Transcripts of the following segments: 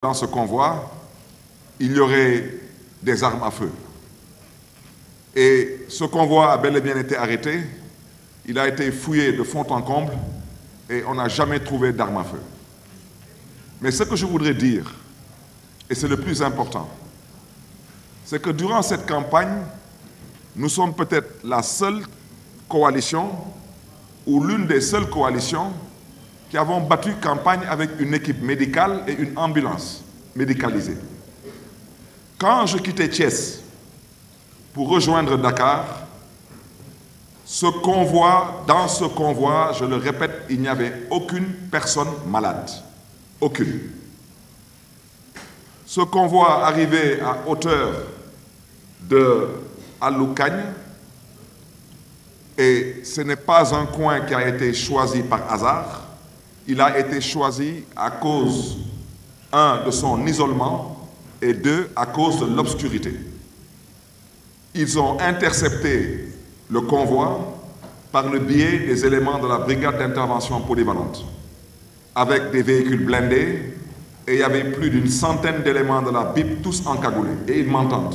dans ce convoi, il y aurait des armes à feu. Et ce convoi a bel et bien été arrêté, il a été fouillé de fond en comble et on n'a jamais trouvé d'armes à feu. Mais ce que je voudrais dire, et c'est le plus important, c'est que durant cette campagne, nous sommes peut-être la seule coalition ou l'une des seules coalitions qui avons battu campagne avec une équipe médicale et une ambulance médicalisée. Quand je quittais Thiès pour rejoindre Dakar, dans ce convoi, je le répète, il n'y avait aucune personne malade. Aucune. Ce convoi arrivait à hauteur de Aloukagne et ce n'est pas un coin qui a été choisi par hasard. Il a été choisi à cause, un, de son isolement et deux, à cause de l'obscurité. Ils ont intercepté le convoi par le biais des éléments de la brigade d'intervention polyvalente, avec des véhicules blindés, et il y avait plus d'une centaine d'éléments de la BIP, tous encagoulés, et ils m'entendent.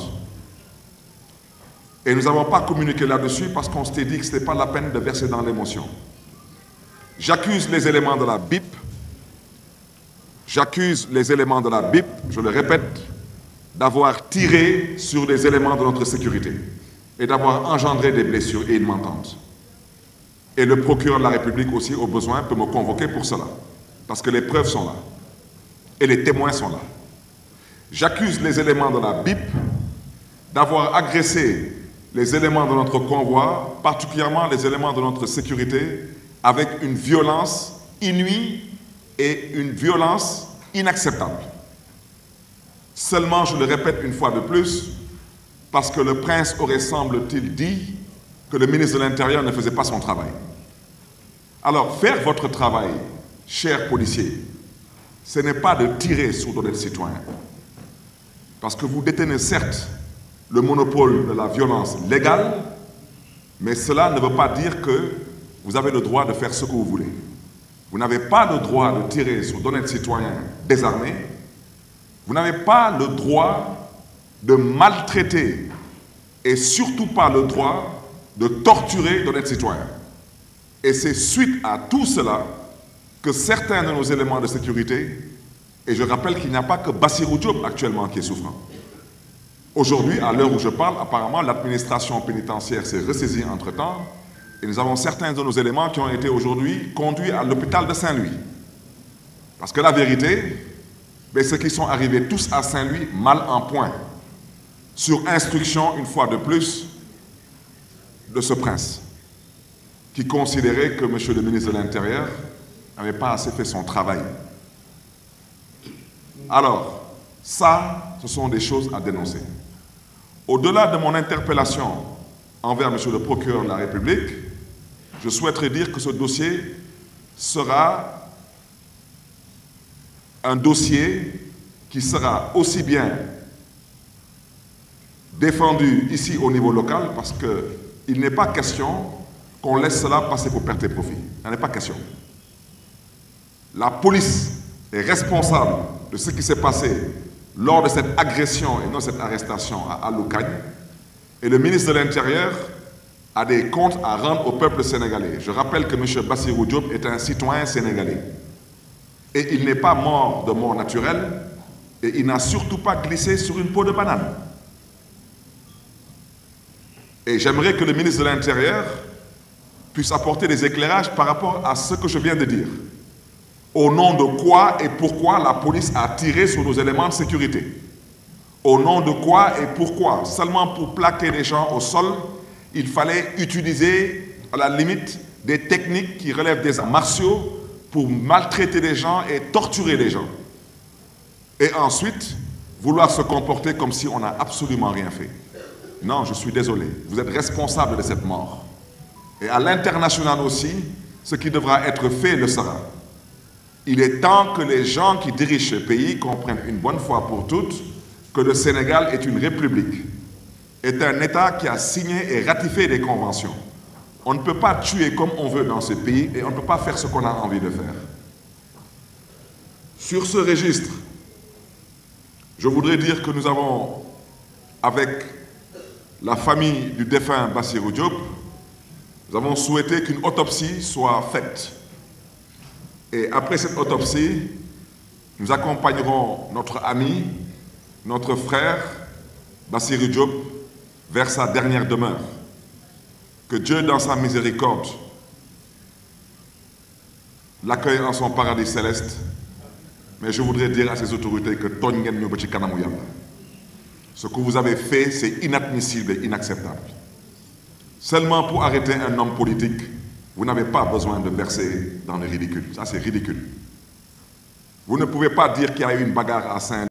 Et nous n'avons pas communiqué là-dessus parce qu'on s'était dit que ce n'était pas la peine de verser dans l'émotion. J'accuse les éléments de la BIP, je le répète, d'avoir tiré sur des éléments de notre sécurité et d'avoir engendré des blessures, et ils m'entendent. Et le procureur de la République aussi, au besoin, peut me convoquer pour cela, parce que les preuves sont là, et les témoins sont là. J'accuse les éléments de la BIP d'avoir agressé les éléments de notre convoi, particulièrement les éléments de notre sécurité, avec une violence inouïe et une violence inacceptable. Seulement, je le répète une fois de plus, parce que le prince aurait, semble-t-il, dit que le ministre de l'Intérieur ne faisait pas son travail. Alors, faire votre travail, chers policiers, ce n'est pas de tirer sur d'autres citoyens, parce que vous détenez certes le monopole de la violence légale, mais cela ne veut pas dire que vous avez le droit de faire ce que vous voulez. Vous n'avez pas le droit de tirer sur d'honnêtes citoyens désarmés. Vous n'avez pas le droit de maltraiter et surtout pas le droit de torturer d'honnêtes citoyens. Et c'est suite à tout cela que certains de nos éléments de sécurité, et je rappelle qu'il n'y a pas que Bassirou Diop actuellement qui est souffrant. Aujourd'hui, à l'heure où je parle, apparemment l'administration pénitentiaire s'est ressaisie entre-temps, et nous avons certains de nos éléments qui ont été aujourd'hui conduits à l'hôpital de Saint-Louis. Parce que la vérité, ceux qui sont arrivés tous à Saint-Louis, mal en point, sur instruction, une fois de plus, de ce prince, qui considérait que M. le ministre de l'Intérieur n'avait pas assez fait son travail. Alors, ça, ce sont des choses à dénoncer. Au-delà de mon interpellation envers M. le procureur de la République, je souhaiterais dire que ce dossier sera un dossier qui sera aussi bien défendu ici au niveau local, parce qu'il n'est pas question qu'on laisse cela passer pour perte et profit. Il n'en est pas question. La police est responsable de ce qui s'est passé lors de cette agression et non cette arrestation à Aloukagne, et le ministre de l'Intérieur a des comptes à rendre au peuple sénégalais. Je rappelle que M. Bassirou Diop est un citoyen sénégalais. Et il n'est pas mort de mort naturelle, et il n'a surtout pas glissé sur une peau de banane. Et j'aimerais que le ministre de l'Intérieur puisse apporter des éclairages par rapport à ce que je viens de dire. Au nom de quoi et pourquoi la police a tiré sur nos éléments de sécurité? Au nom de quoi et pourquoi? Seulement pour plaquer les gens au sol, il fallait utiliser, à la limite, des techniques qui relèvent des arts martiaux pour maltraiter les gens et torturer les gens. Et ensuite, vouloir se comporter comme si on n'a absolument rien fait. Non, je suis désolé. Vous êtes responsable de cette mort. Et à l'international aussi, ce qui devra être fait le sera. Il est temps que les gens qui dirigent ce pays comprennent une bonne fois pour toutes que le Sénégal est une république, est un État qui a signé et ratifié des conventions. On ne peut pas tuer comme on veut dans ce pays et on ne peut pas faire ce qu'on a envie de faire. Sur ce registre, Je voudrais dire que nous avons, avec la famille du défunt Bassirou Diop, nous avons souhaité qu'une autopsie soit faite. Et après cette autopsie, nous accompagnerons notre ami, notre frère, Bassirou Diop, vers sa dernière demeure. Que Dieu, dans sa miséricorde, l'accueille en son paradis céleste. Mais je voudrais dire à ces autorités que ce que vous avez fait, c'est inadmissible et inacceptable. Seulement pour arrêter un homme politique, vous n'avez pas besoin de verser dans le ridicule. Ça, c'est ridicule. Vous ne pouvez pas dire qu'il y a eu une bagarre à Saint-Louis.